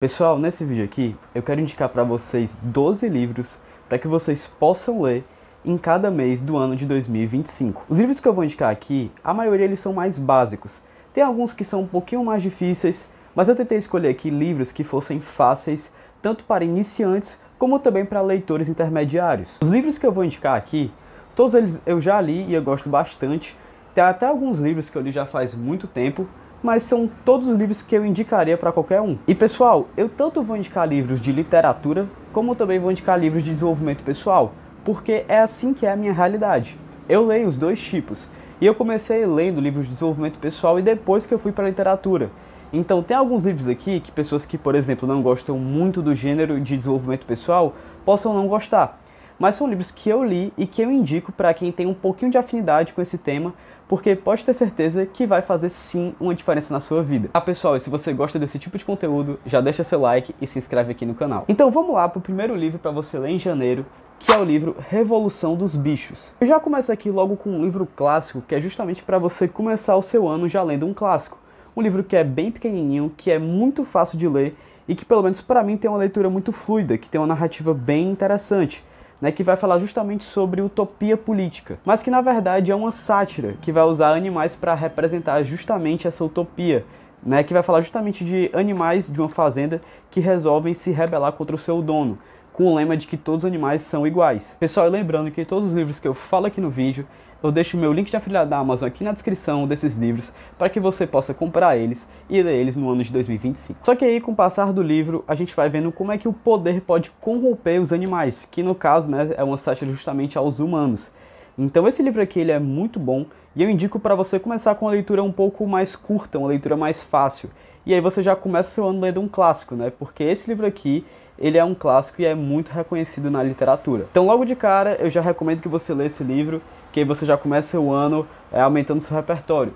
Pessoal, nesse vídeo aqui eu quero indicar para vocês 12 livros para que vocês possam ler em cada mês do ano de 2025. Os livros que eu vou indicar aqui, a maioria eles são mais básicos. Tem alguns que são um pouquinho mais difíceis, mas eu tentei escolher aqui livros que fossem fáceis, tanto para iniciantes como também para leitores intermediários. Os livros que eu vou indicar aqui, todos eles eu já li e eu gosto bastante. Tem até alguns livros que eu li já faz muito tempo, mas são todos os livros que eu indicaria para qualquer um. E pessoal, eu tanto vou indicar livros de literatura, como também vou indicar livros de desenvolvimento pessoal, porque é assim que é a minha realidade. Eu leio os dois tipos, e eu comecei lendo livros de desenvolvimento pessoal e depois que eu fui para a literatura. Então tem alguns livros aqui que pessoas que, por exemplo, não gostam muito do gênero de desenvolvimento pessoal, possam não gostar. Mas são livros que eu li e que eu indico para quem tem um pouquinho de afinidade com esse tema, porque pode ter certeza que vai fazer sim uma diferença na sua vida. Ah pessoal, e se você gosta desse tipo de conteúdo, já deixa seu like e se inscreve aqui no canal. Então vamos lá para o primeiro livro para você ler em janeiro, que é o livro Revolução dos Bichos. Eu já começo aqui logo com um livro clássico, que é justamente para você começar o seu ano já lendo um clássico. Um livro que é bem pequenininho, que é muito fácil de ler e que pelo menos para mim tem uma leitura muito fluida, que tem uma narrativa bem interessante. Que vai falar justamente sobre utopia política, mas que na verdade é uma sátira que vai usar animais para representar justamente essa utopia, que vai falar justamente de animais de uma fazenda que resolvem se rebelar contra o seu dono, com o lema de que todos os animais são iguais. Pessoal, lembrando que todos os livros que eu falo aqui no vídeo, eu deixo o meu link de afiliado da Amazon aqui na descrição desses livros para que você possa comprar eles e ler eles no ano de 2025. Só que aí, com o passar do livro, a gente vai vendo como é que o poder pode corromper os animais, que no caso é uma sátira justamente aos humanos. Então esse livro aqui ele é muito bom e eu indico para você começar com uma leitura um pouco mais curta, uma leitura mais fácil. E aí você já começa seu ano lendo um clássico, porque esse livro aqui ele é um clássico e é muito reconhecido na literatura. Então logo de cara eu já recomendo que você lê esse livro, que aí você já começa o ano aumentando seu repertório.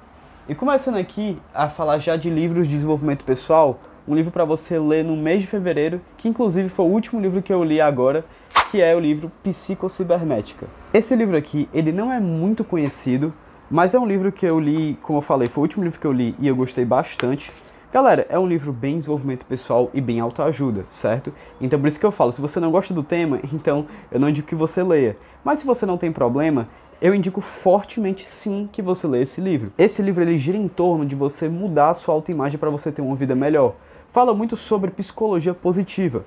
E começando aqui a falar já de livros de desenvolvimento pessoal, um livro para você ler no mês de fevereiro, que inclusive foi o último livro que eu li agora, que é o livro Psicocibernética. Esse livro aqui, ele não é muito conhecido, mas é um livro que eu li, como eu falei, foi o último livro que eu li e eu gostei bastante. Galera, é um livro bem desenvolvimento pessoal e bem autoajuda, certo? Então por isso que eu falo, se você não gosta do tema, então eu não indico que você leia. Mas se você não tem problema, eu indico fortemente sim que você leia esse livro. Esse livro ele gira em torno de você mudar a sua autoimagem para você ter uma vida melhor. Fala muito sobre psicologia positiva.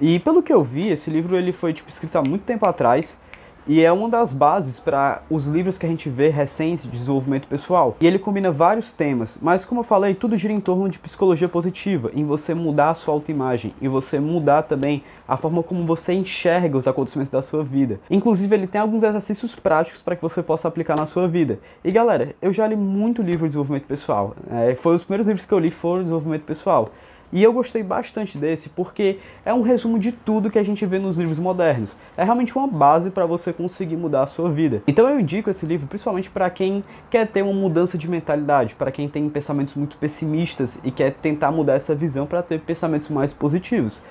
E pelo que eu vi, esse livro ele foi escrito há muito tempo atrás, e é uma das bases para os livros que a gente vê recentes de desenvolvimento pessoal. E ele combina vários temas, mas como eu falei, tudo gira em torno de psicologia positiva, em você mudar a sua autoimagem, em você mudar também a forma como você enxerga os acontecimentos da sua vida. Inclusive ele tem alguns exercícios práticos para que você possa aplicar na sua vida. E galera, eu já li muito livro de desenvolvimento pessoal. Foi os primeiros livros que eu li foram de desenvolvimento pessoal. E eu gostei bastante desse porque é um resumo de tudo que a gente vê nos livros modernos. É realmente uma base para você conseguir mudar a sua vida. Então eu indico esse livro principalmente para quem quer ter uma mudança de mentalidade, para quem tem pensamentos muito pessimistas e quer tentar mudar essa visão para ter pensamentos mais positivos.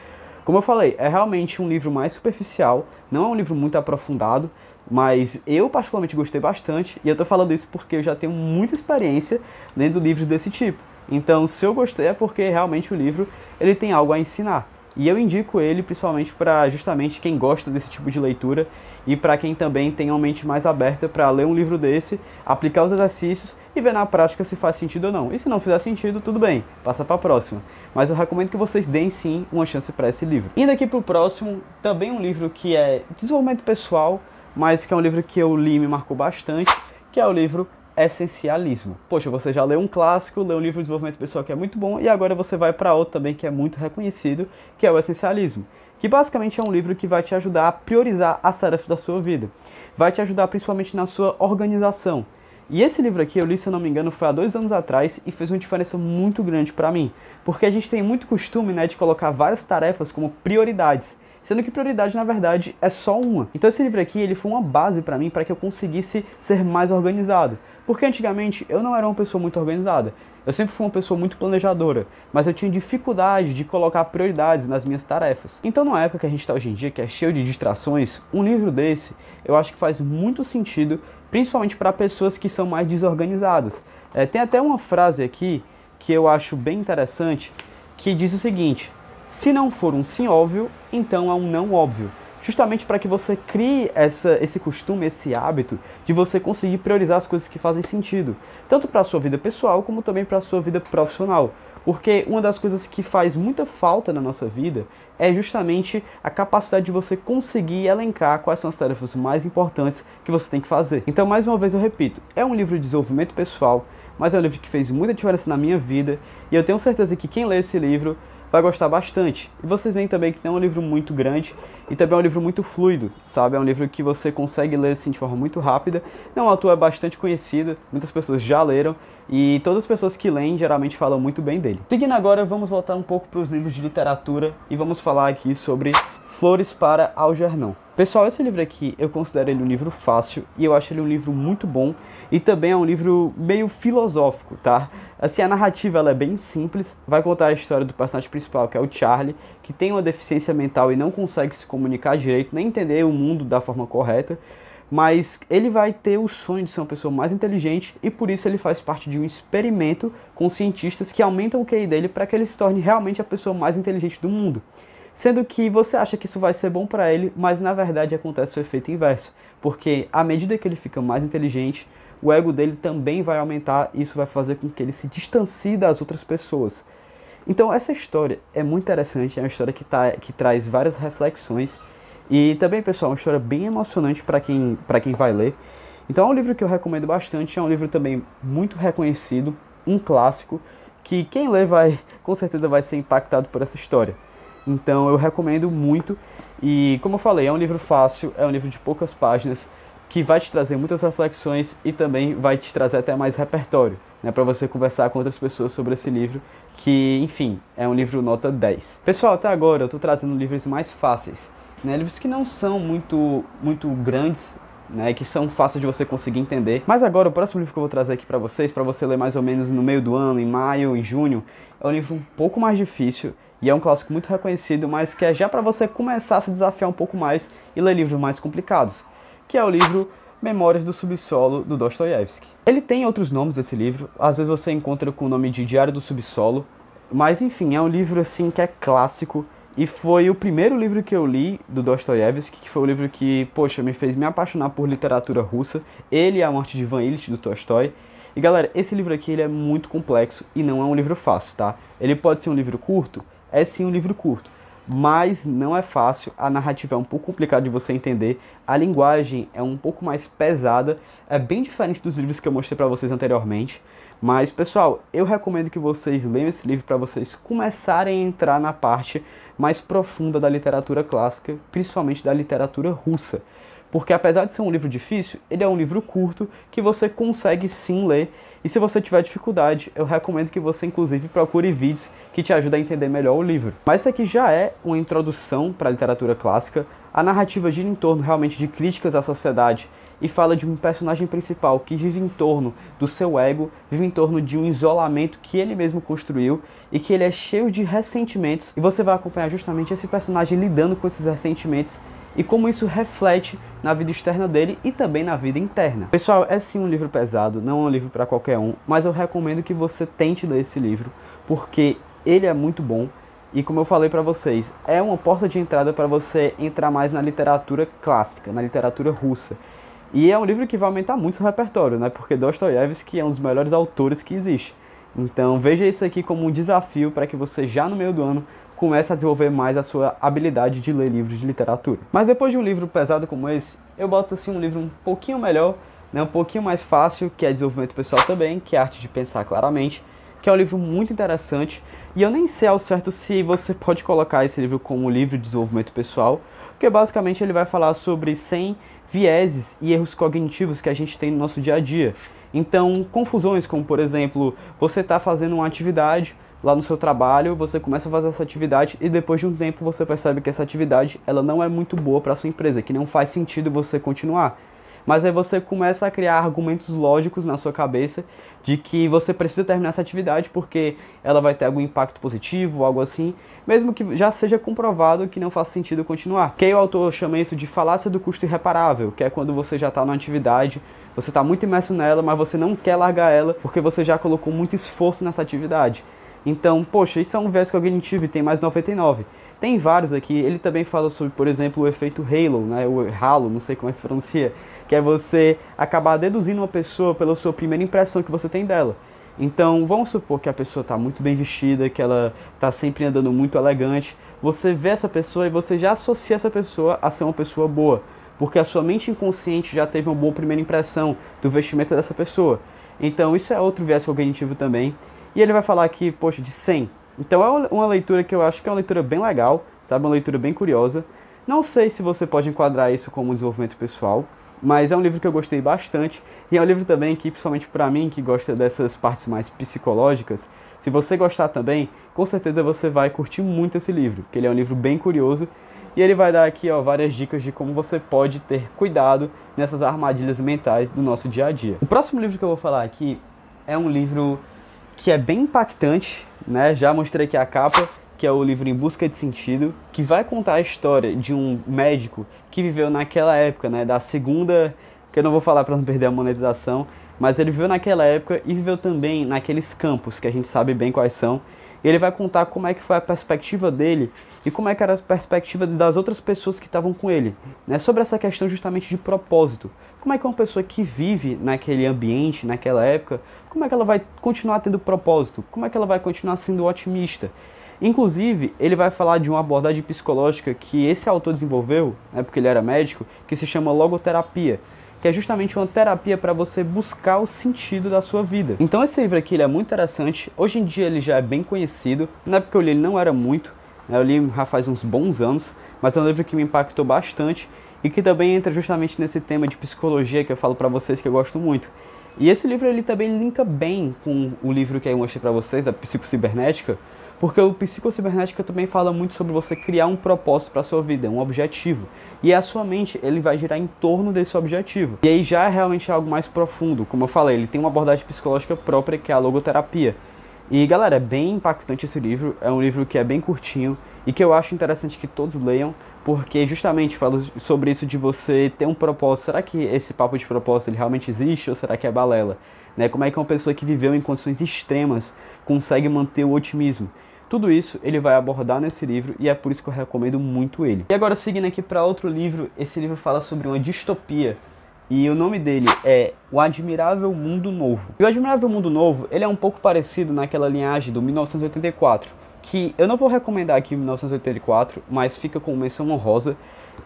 Como eu falei, é realmente um livro mais superficial, não é um livro muito aprofundado, mas eu particularmente gostei bastante e eu tô falando isso porque eu já tenho muita experiência lendo livros desse tipo. Então, se eu gostei é porque realmente o livro ele tem algo a ensinar. E eu indico ele principalmente para justamente quem gosta desse tipo de leitura e para quem também tem uma mente mais aberta para ler um livro desse, aplicar os exercícios e ver na prática se faz sentido ou não. E se não fizer sentido, tudo bem, passa para a próxima. Mas eu recomendo que vocês deem sim uma chance para esse livro. Indo aqui para o próximo, também um livro que é desenvolvimento pessoal, mas que é um livro que eu li e me marcou bastante, que é o livro Essencialismo. Poxa, você já leu um clássico, leu um livro de desenvolvimento pessoal que é muito bom, e agora você vai para outro também que é muito reconhecido, que é o Essencialismo, que basicamente é um livro que vai te ajudar a priorizar as tarefas da sua vida, vai te ajudar principalmente na sua organização. E esse livro aqui eu li, se eu não me engano, foi há 2 anos atrás e fez uma diferença muito grande para mim, porque a gente tem muito costume de colocar várias tarefas como prioridades, sendo que prioridade, na verdade, é só uma. Então esse livro aqui, ele foi uma base para mim, para que eu conseguisse ser mais organizado. Porque antigamente eu não era uma pessoa muito organizada. Eu sempre fui uma pessoa muito planejadora, mas eu tinha dificuldade de colocar prioridades nas minhas tarefas. Então, na época que a gente está hoje em dia, que é cheio de distrações, um livro desse, eu acho que faz muito sentido, principalmente para pessoas que são mais desorganizadas. Tem até uma frase aqui, que eu acho bem interessante, que diz o seguinte: Se não for um sim óbvio, então é um não óbvio. Justamente para que você crie esse costume, esse hábito de você conseguir priorizar as coisas que fazem sentido, tanto para a sua vida pessoal como também para a sua vida profissional. Porque uma das coisas que faz muita falta na nossa vida é justamente a capacidade de você conseguir elencar quais são as tarefas mais importantes que você tem que fazer. Então, mais uma vez eu repito, é um livro de desenvolvimento pessoal, mas é um livro que fez muita diferença na minha vida, e eu tenho certeza que quem lê esse livro vai gostar bastante. E vocês veem também que não é um livro muito grande e também é um livro muito fluido, sabe? É um livro que você consegue ler assim de forma muito rápida. Não, o autor é bastante conhecido, muitas pessoas já leram e todas as pessoas que leem geralmente falam muito bem dele. Seguindo agora, vamos voltar um pouco para os livros de literatura e vamos falar aqui sobre Flores para Algernon. Pessoal, esse livro aqui, eu considero ele um livro fácil e eu acho ele um livro muito bom e também é um livro meio filosófico, tá? Assim, a narrativa ela é bem simples, vai contar a história do personagem principal, que é o Charlie, que tem uma deficiência mental e não consegue se comunicar direito, nem entender o mundo da forma correta, mas ele vai ter o sonho de ser uma pessoa mais inteligente e por isso ele faz parte de um experimento com cientistas que aumentam o QI dele para que ele se torne realmente a pessoa mais inteligente do mundo. Sendo que você acha que isso vai ser bom para ele, mas na verdade acontece o efeito inverso, porque à medida que ele fica mais inteligente, o ego dele também vai aumentar e isso vai fazer com que ele se distancie das outras pessoas. Então essa história é muito interessante, é uma história que traz várias reflexões e também, pessoal, é uma história bem emocionante para quem vai ler. Então é um livro que eu recomendo bastante, é um livro também muito reconhecido, um clássico, que quem lê com certeza vai ser impactado por essa história. Então eu recomendo muito e, como eu falei, é um livro fácil, é um livro de poucas páginas, que vai te trazer muitas reflexões e também vai te trazer até mais repertório, né, para você conversar com outras pessoas sobre esse livro, que, enfim, é um livro nota 10. Pessoal, até agora eu estou trazendo livros mais fáceis, né, livros que não são muito grandes, né, que são fáceis de você conseguir entender. Mas agora o próximo livro que eu vou trazer aqui para você ler mais ou menos no meio do ano, em maio, em junho, é um livro um pouco mais difícil, e é um clássico muito reconhecido, mas que é já para você começar a se desafiar um pouco mais e ler livros mais complicados, que é o livro Memórias do Subsolo, do Dostoiévski. Ele tem outros nomes, esse livro, às vezes você encontra com o nome de Diário do Subsolo, mas enfim, é um livro assim que é clássico, e foi o primeiro livro que eu li do Dostoiévski, que foi o livro que, poxa, me fez me apaixonar por literatura russa, ele e A Morte de Ivan Ilitch, do Tolstói. E galera, esse livro aqui ele é muito complexo e não é um livro fácil, tá? Ele pode ser um livro curto, é sim um livro curto, mas não é fácil, a narrativa é um pouco complicada de você entender, a linguagem é um pouco mais pesada, é bem diferente dos livros que eu mostrei para vocês anteriormente, mas pessoal, eu recomendo que vocês leiam esse livro para vocês começarem a entrar na parte mais profunda da literatura clássica, principalmente da literatura russa. Porque apesar de ser um livro difícil, ele é um livro curto que você consegue sim ler. E se você tiver dificuldade, eu recomendo que você inclusive procure vídeos que te ajudem a entender melhor o livro. Mas isso aqui já é uma introdução para a literatura clássica. A narrativa gira em torno realmente de críticas à sociedade e fala de um personagem principal que vive em torno do seu ego, vive em torno de um isolamento que ele mesmo construiu e que ele é cheio de ressentimentos. E você vai acompanhar justamente esse personagem lidando com esses ressentimentos e como isso reflete na vida externa dele e também na vida interna. Pessoal, é sim um livro pesado, não é um livro para qualquer um, mas eu recomendo que você tente ler esse livro, porque ele é muito bom e, como eu falei para vocês, é uma porta de entrada para você entrar mais na literatura clássica, na literatura russa. E é um livro que vai aumentar muito seu repertório, né? Porque Dostoiévski é um dos melhores autores que existe. Então veja isso aqui como um desafio para que você já no meio do ano comece a desenvolver mais a sua habilidade de ler livros de literatura. Mas depois de um livro pesado como esse, eu boto assim um livro um pouquinho melhor, né, um pouquinho mais fácil, que é desenvolvimento pessoal também, que é a arte de pensar claramente, que é um livro muito interessante, e eu nem sei ao certo se você pode colocar esse livro como um livro de desenvolvimento pessoal, porque basicamente ele vai falar sobre 100 vieses e erros cognitivos que a gente tem no nosso dia a dia. Então, confusões como, por exemplo, você está fazendo uma atividade lá no seu trabalho, você começa a fazer essa atividade e depois de um tempo você percebe que essa atividade ela não é muito boa para a sua empresa, que não faz sentido você continuar. Mas aí você começa a criar argumentos lógicos na sua cabeça de que você precisa terminar essa atividade porque ela vai ter algum impacto positivo, algo assim, mesmo que já seja comprovado que não faz sentido continuar. Que aí o autor chama isso de falácia do custo irreparável, que é quando você já está numa atividade, você está muito imerso nela, mas você não quer largar ela porque você já colocou muito esforço nessa atividade. Então, poxa, isso é um viés cognitivo e tem mais 99. Tem vários aqui, ele também fala sobre, por exemplo, o efeito Halo, né, o Halo, não sei como é que se pronuncia, que é você acabar deduzindo uma pessoa pela sua primeira impressão que você tem dela. Então, vamos supor que a pessoa está muito bem vestida, que ela está sempre andando muito elegante. Você vê essa pessoa e você já associa essa pessoa a ser uma pessoa boa, porque a sua mente inconsciente já teve uma boa primeira impressão do vestimento dessa pessoa. Então, isso é outro viés cognitivo também. E ele vai falar aqui, poxa, de 100. Então, é uma leitura que eu acho que é uma leitura bem legal, sabe? Uma leitura bem curiosa. Não sei se você pode enquadrar isso como desenvolvimento pessoal, mas é um livro que eu gostei bastante, e é um livro também que, principalmente para mim, que gosta dessas partes mais psicológicas, se você gostar também, com certeza você vai curtir muito esse livro, porque ele é um livro bem curioso, e ele vai dar aqui, ó, várias dicas de como você pode ter cuidado nessas armadilhas mentais do nosso dia a dia. O próximo livro que eu vou falar aqui é um livro que é bem impactante, né? Já mostrei aqui a capa, que é o livro Em Busca de Sentido, que vai contar a história de um médico que viveu naquela época, né, da segunda, que eu não vou falar para não perder a monetização, mas ele viveu naquela época e viveu também naqueles campos, que a gente sabe bem quais são, e ele vai contar como é que foi a perspectiva dele e como é que era a perspectiva das outras pessoas que estavam com ele, né, sobre essa questão justamente de propósito. Como é que uma pessoa que vive naquele ambiente, naquela época, como é que ela vai continuar tendo propósito? Como é que ela vai continuar sendo otimista? Inclusive, ele vai falar de uma abordagem psicológica que esse autor desenvolveu, né, porque ele era médico, que se chama logoterapia, que é justamente uma terapia para você buscar o sentido da sua vida. Então esse livro aqui ele é muito interessante, hoje em dia ele já é bem conhecido, na época que eu li ele não era muito, né, eu li já faz uns bons anos, mas é um livro que me impactou bastante e que também entra justamente nesse tema de psicologia que eu falo para vocês que eu gosto muito. E esse livro ele também linka bem com o livro que eu mostrei para vocês, a Psicocibernética, porque o Psicocibernética também fala muito sobre você criar um propósito para a sua vida, um objetivo. E a sua mente, ele vai girar em torno desse objetivo. E aí já é realmente algo mais profundo. Como eu falei, ele tem uma abordagem psicológica própria, que é a logoterapia. E galera, é bem impactante esse livro, é um livro que é bem curtinho e que eu acho interessante que todos leiam, porque justamente fala sobre isso de você ter um propósito. Será que esse papo de propósito ele realmente existe ou será que é balela? Né? Como é que uma pessoa que viveu em condições extremas consegue manter o otimismo? Tudo isso ele vai abordar nesse livro e é por isso que eu recomendo muito ele. E agora seguindo aqui para outro livro, esse livro fala sobre uma distopia e o nome dele é O Admirável Mundo Novo. E o Admirável Mundo Novo, ele é um pouco parecido naquela linhagem do 1984, que eu não vou recomendar aqui o 1984, mas fica com menção honrosa.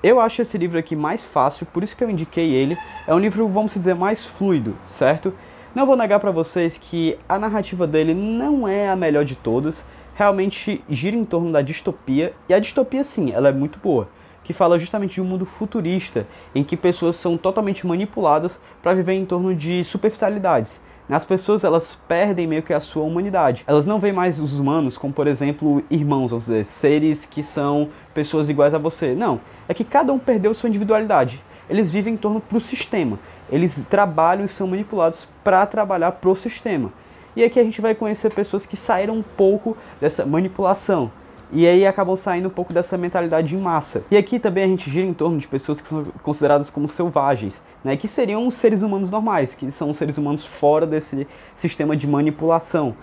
Eu acho esse livro aqui mais fácil, por isso que eu indiquei ele. É um livro, vamos dizer, mais fluido, certo? Não vou negar para vocês que a narrativa dele não é a melhor de todas, realmente gira em torno da distopia, e a distopia sim, ela é muito boa, que fala justamente de um mundo futurista, em que pessoas são totalmente manipuladas para viver em torno de superficialidades. As pessoas, elas perdem meio que a sua humanidade. Elas não veem mais os humanos como, por exemplo, irmãos, vamos dizer, seres que são pessoas iguais a você. Não, é que cada um perdeu sua individualidade. Eles vivem em torno pro sistema. Eles trabalham e são manipulados para trabalhar pro sistema. E aqui a gente vai conhecer pessoas que saíram um pouco dessa manipulação. E aí acabam saindo um pouco dessa mentalidade em massa. E aqui também a gente gira em torno de pessoas que são consideradas como selvagens, né? Que seriam os seres humanos normais, que são os seres humanos fora desse sistema de manipulação.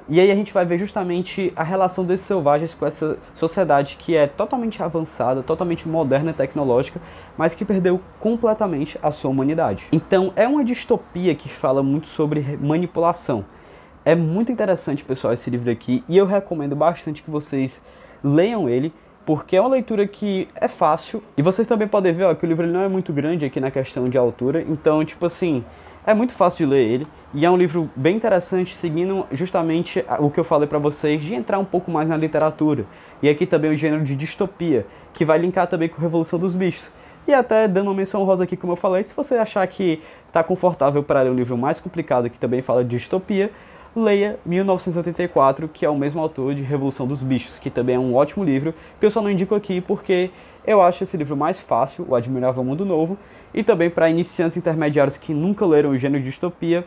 E aí a gente vai ver justamente a relação desses selvagens com essa sociedade que é totalmente avançada, totalmente moderna e tecnológica, mas que perdeu completamente a sua humanidade. Então é uma distopia que fala muito sobre manipulação. É muito interessante, pessoal, esse livro aqui, e eu recomendo bastante que vocês leiam ele, porque é uma leitura que é fácil, e vocês também podem ver, ó, que o livro ele não é muito grande aqui na questão de altura, então, tipo assim, é muito fácil de ler ele, e é um livro bem interessante, seguindo justamente o que eu falei pra vocês, de entrar um pouco mais na literatura, e aqui também o gênero de distopia, que vai linkar também com a Revolução dos Bichos. E até dando uma menção rosa aqui, como eu falei, se você achar que tá confortável para ler um livro mais complicado, que também fala de distopia, leia 1984, que é o mesmo autor de Revolução dos Bichos, que também é um ótimo livro, que eu só não indico aqui porque eu acho esse livro mais fácil, O Admirável Mundo Novo, e também para iniciantes intermediários que nunca leram o gênero de distopia,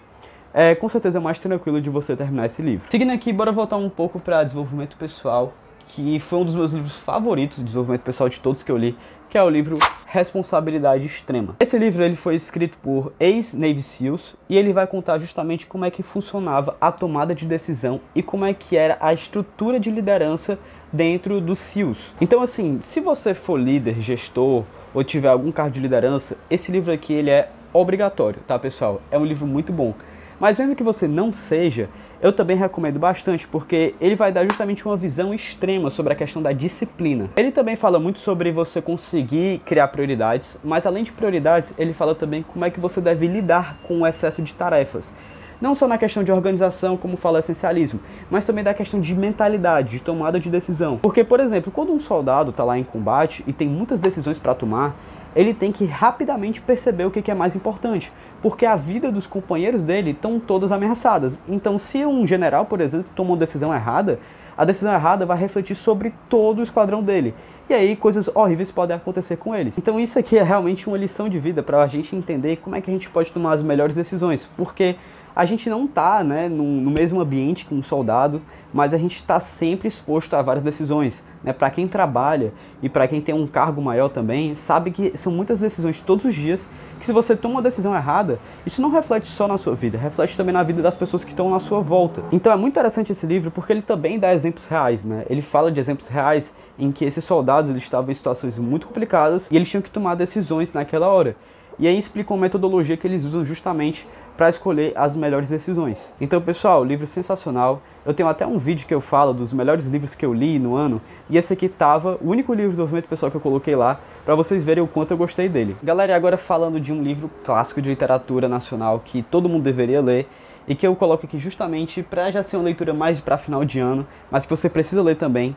com certeza é mais tranquilo de você terminar esse livro. Seguindo aqui, bora voltar um pouco para desenvolvimento pessoal, que foi um dos meus livros favoritos de desenvolvimento pessoal de todos que eu li, que é o livro Responsabilidade Extrema. Esse livro ele foi escrito por ex-Navy SEALs e ele vai contar justamente como é que funcionava a tomada de decisão e como é que era a estrutura de liderança dentro dos SEALs. Então assim, se você for líder, gestor ou tiver algum cargo de liderança, esse livro aqui ele é obrigatório, tá pessoal? É um livro muito bom. Mas mesmo que você não seja, eu também recomendo bastante, porque ele vai dar justamente uma visão extrema sobre a questão da disciplina. Ele também fala muito sobre você conseguir criar prioridades, mas além de prioridades, ele fala também como é que você deve lidar com o excesso de tarefas. Não só na questão de organização, como fala o essencialismo, mas também da questão de mentalidade, de tomada de decisão. Porque, por exemplo, quando um soldado está lá em combate e tem muitas decisões para tomar, ele tem que rapidamente perceber o que é mais importante, porque a vida dos companheiros dele estão todas ameaçadas. Então, se um general, por exemplo, tomou uma decisão errada, a decisão errada vai refletir sobre todo o esquadrão dele. E aí, coisas horríveis podem acontecer com eles. Então, isso aqui é realmente uma lição de vida para a gente entender como é que a gente pode tomar as melhores decisões, porque a gente não está, né, no mesmo ambiente que um soldado, mas a gente está sempre exposto a várias decisões. Né? Para quem trabalha e para quem tem um cargo maior também, sabe que são muitas decisões todos os dias, que se você toma uma decisão errada, isso não reflete só na sua vida, reflete também na vida das pessoas que estão na sua volta. Então é muito interessante esse livro porque ele também dá exemplos reais, né? Ele fala de exemplos reais em que esses soldados eles estavam em situações muito complicadas e eles tinham que tomar decisões naquela hora. E aí explica uma metodologia que eles usam justamente para escolher as melhores decisões. Então, pessoal, livro sensacional. Eu tenho até um vídeo que eu falo dos melhores livros que eu li no ano, e esse aqui tava o único livro de desenvolvimento pessoal que eu coloquei lá, para vocês verem o quanto eu gostei dele. Galera, e agora falando de um livro clássico de literatura nacional que todo mundo deveria ler, e que eu coloco aqui justamente para já ser uma leitura mais para final de ano, mas que você precisa ler também,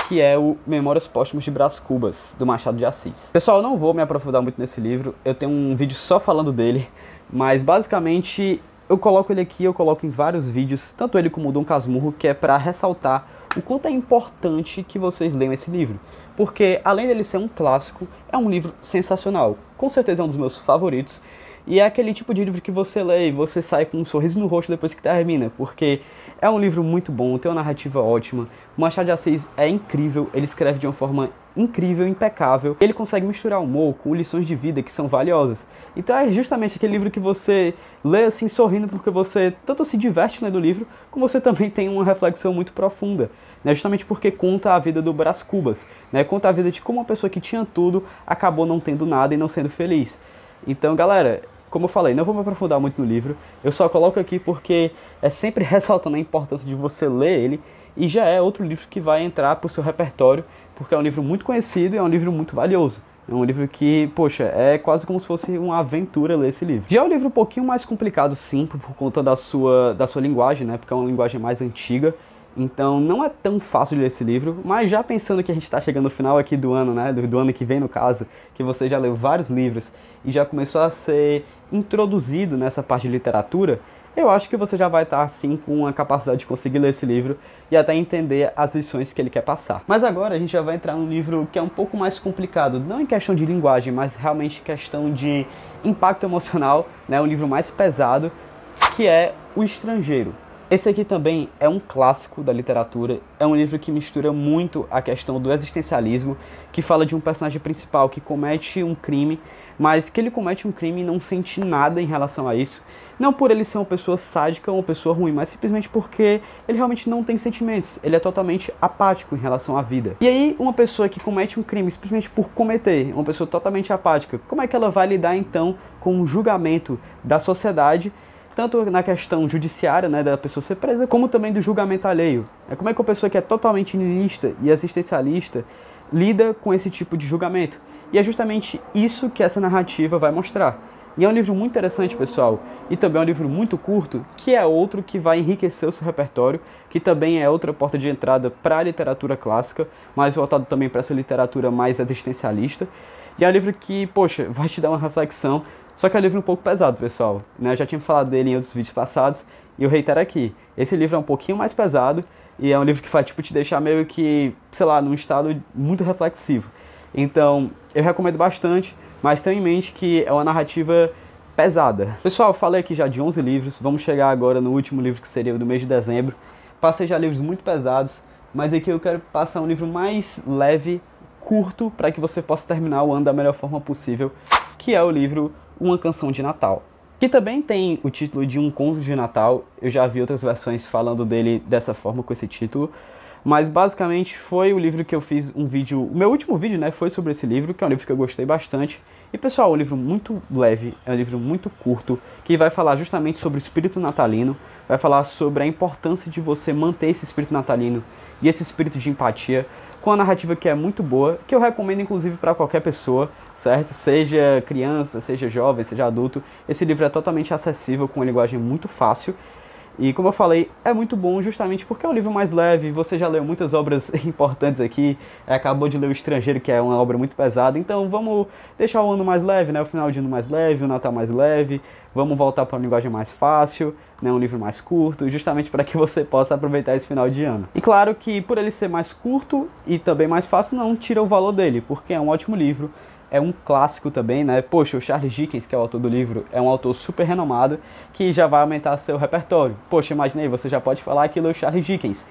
que é o Memórias Póstumas de Brás Cubas, do Machado de Assis. Pessoal, eu não vou me aprofundar muito nesse livro, eu tenho um vídeo só falando dele, mas basicamente eu coloco ele aqui, eu coloco em vários vídeos, tanto ele como o Dom Casmurro, que é para ressaltar o quanto é importante que vocês leiam esse livro. Porque além dele ser um clássico, é um livro sensacional, com certeza é um dos meus favoritos, e é aquele tipo de livro que você lê e você sai com um sorriso no rosto depois que termina, porque é um livro muito bom, tem uma narrativa ótima, o Machado de Assis é incrível, ele escreve de uma forma incrível, impecável, ele consegue misturar humor com lições de vida que são valiosas. Então é justamente aquele livro que você lê assim sorrindo porque você tanto se diverte lendo o livro, como você também tem uma reflexão muito profunda, né? Justamente porque conta a vida do Brás Cubas, né? Conta a vida de como uma pessoa que tinha tudo acabou não tendo nada e não sendo feliz. Então, galera, como eu falei, não vou me aprofundar muito no livro, eu só coloco aqui porque é sempre ressaltando a importância de você ler ele, e já é outro livro que vai entrar para o seu repertório, porque é um livro muito conhecido e é um livro muito valioso. É um livro que, poxa, é quase como se fosse uma aventura ler esse livro. Já é um livro um pouquinho mais complicado, sim, por conta da sua linguagem, né, porque é uma linguagem mais antiga, então não é tão fácil de ler esse livro, mas já pensando que a gente está chegando no final aqui do ano, né, do ano que vem no caso, que você já leu vários livros e já começou a ser introduzido nessa parte de literatura, eu acho que você já vai estar assim com a capacidade de conseguir ler esse livro e até entender as lições que ele quer passar. Mas agora a gente já vai entrar num livro que é um pouco mais complicado, não em questão de linguagem, mas realmente questão de impacto emocional, né, um livro mais pesado, que é O Estrangeiro. Esse aqui também é um clássico da literatura, é um livro que mistura muito a questão do existencialismo, que fala de um personagem principal que comete um crime, mas que ele comete um crime e não sente nada em relação a isso. Não por ele ser uma pessoa sádica ou uma pessoa ruim, mas simplesmente porque ele realmente não tem sentimentos, ele é totalmente apático em relação à vida. E aí, uma pessoa que comete um crime simplesmente por cometer, uma pessoa totalmente apática, como é que ela vai lidar então com o julgamento da sociedade, tanto na questão judiciária, né, da pessoa ser presa, como também do julgamento alheio? Como é que uma pessoa que é totalmente niilista e existencialista lida com esse tipo de julgamento? E é justamente isso que essa narrativa vai mostrar. E é um livro muito interessante, pessoal, e também é um livro muito curto, que é outro que vai enriquecer o seu repertório, que também é outra porta de entrada para a literatura clássica, mas voltado também para essa literatura mais existencialista. E é um livro que, poxa, vai te dar uma reflexão. Só que é um livro um pouco pesado, pessoal, né? Eu já tinha falado dele em outros vídeos passados e eu reitero aqui. Esse livro é um pouquinho mais pesado e é um livro que vai tipo, te deixar meio que, sei lá, num estado muito reflexivo. Então, eu recomendo bastante, mas tenha em mente que é uma narrativa pesada. Pessoal, eu falei aqui já de 11 livros, vamos chegar agora no último livro que seria o do mês de dezembro. Passei já livros muito pesados, mas aqui eu quero passar um livro mais leve, curto, para que você possa terminar o ano da melhor forma possível, que é o livro Uma Canção de Natal. Que também tem o título de Um Conto de Natal, eu já vi outras versões falando dele dessa forma, com esse título, mas basicamente foi o livro que eu fiz um vídeo, o meu último vídeo, né, foi sobre esse livro, que é um livro que eu gostei bastante. E pessoal, é um livro muito leve, é um livro muito curto, que vai falar justamente sobre o espírito natalino, vai falar sobre a importância de você manter esse espírito natalino e esse espírito de empatia, com a narrativa que é muito boa, que eu recomendo inclusive para qualquer pessoa, certo? Seja criança, seja jovem, seja adulto. Esse livro é totalmente acessível, com uma linguagem muito fácil. E como eu falei, é muito bom justamente porque é um livro mais leve, você já leu muitas obras importantes aqui, acabou de ler O Estrangeiro, que é uma obra muito pesada, então vamos deixar o ano mais leve, né? O final de ano mais leve, o Natal mais leve, vamos voltar para uma linguagem mais fácil, né? Um livro mais curto, justamente para que você possa aproveitar esse final de ano. E claro que por ele ser mais curto e também mais fácil, não tira o valor dele, porque é um ótimo livro. É um clássico também, né? Poxa, o Charles Dickens, que é o autor do livro, é um autor super renomado, que já vai aumentar seu repertório. Poxa, imaginei, você já pode falar que leu Charles Dickens.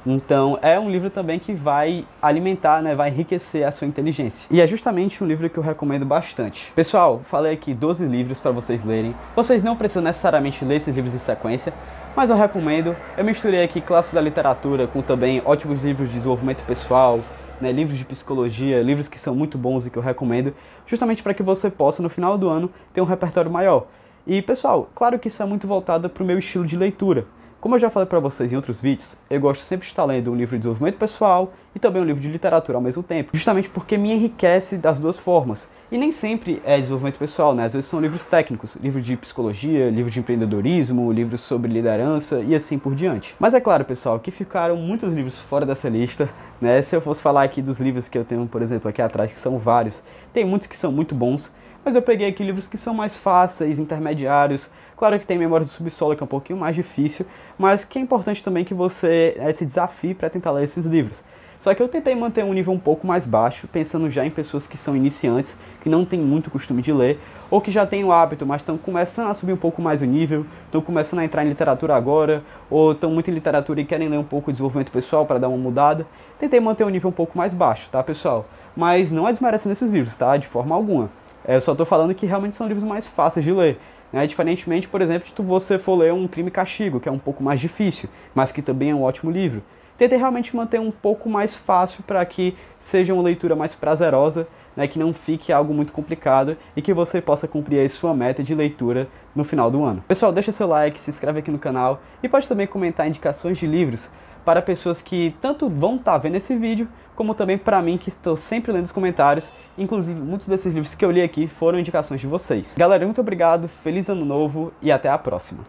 Então, é um livro também que vai alimentar, né? Vai enriquecer a sua inteligência. E é justamente um livro que eu recomendo bastante. Pessoal, falei aqui 12 livros para vocês lerem. Vocês não precisam necessariamente ler esses livros em sequência, mas eu recomendo. Eu misturei aqui clássicos da literatura com também ótimos livros de desenvolvimento pessoal, né, livros de psicologia, livros que são muito bons e que eu recomendo, justamente para que você possa, no final do ano, ter um repertório maior. E, pessoal, claro que isso é muito voltado para o meu estilo de leitura. Como eu já falei para vocês em outros vídeos, eu gosto sempre de estar lendo um livro de desenvolvimento pessoal e também um livro de literatura ao mesmo tempo, justamente porque me enriquece das duas formas. E nem sempre é desenvolvimento pessoal, né? Às vezes são livros técnicos, livro de psicologia, livro de empreendedorismo, livros sobre liderança e assim por diante. Mas é claro, pessoal, que ficaram muitos livros fora dessa lista, né? Se eu fosse falar aqui dos livros que eu tenho, por exemplo, aqui atrás, que são vários, tem muitos que são muito bons, mas eu peguei aqui livros que são mais fáceis, intermediários. Claro que tem Memórias do Subsolo, que é um pouquinho mais difícil, mas que é importante também que você se desafie para tentar ler esses livros. Só que eu tentei manter um nível um pouco mais baixo, pensando já em pessoas que são iniciantes, que não têm muito costume de ler, ou que já têm o hábito, mas estão começando a subir um pouco mais o nível, estão começando a entrar em literatura agora, ou estão muito em literatura e querem ler um pouco de desenvolvimento pessoal para dar uma mudada. Tentei manter um nível um pouco mais baixo, tá, pessoal? Mas não é desmerecendo esses livros, tá? De forma alguma. Eu só estou falando que realmente são livros mais fáceis de ler. Né? Diferentemente, por exemplo, de você for ler um Crime e Castigo, que é um pouco mais difícil, mas que também é um ótimo livro. Tentei realmente manter um pouco mais fácil para que seja uma leitura mais prazerosa, né? Que não fique algo muito complicado e que você possa cumprir aí sua meta de leitura no final do ano. Pessoal, deixa seu like, se inscreve aqui no canal e pode também comentar indicações de livros para pessoas que tanto vão estar vendo esse vídeo, como também para mim, que estou sempre lendo os comentários. Inclusive, muitos desses livros que eu li aqui foram indicações de vocês. Galera, muito obrigado, feliz ano novo e até a próxima!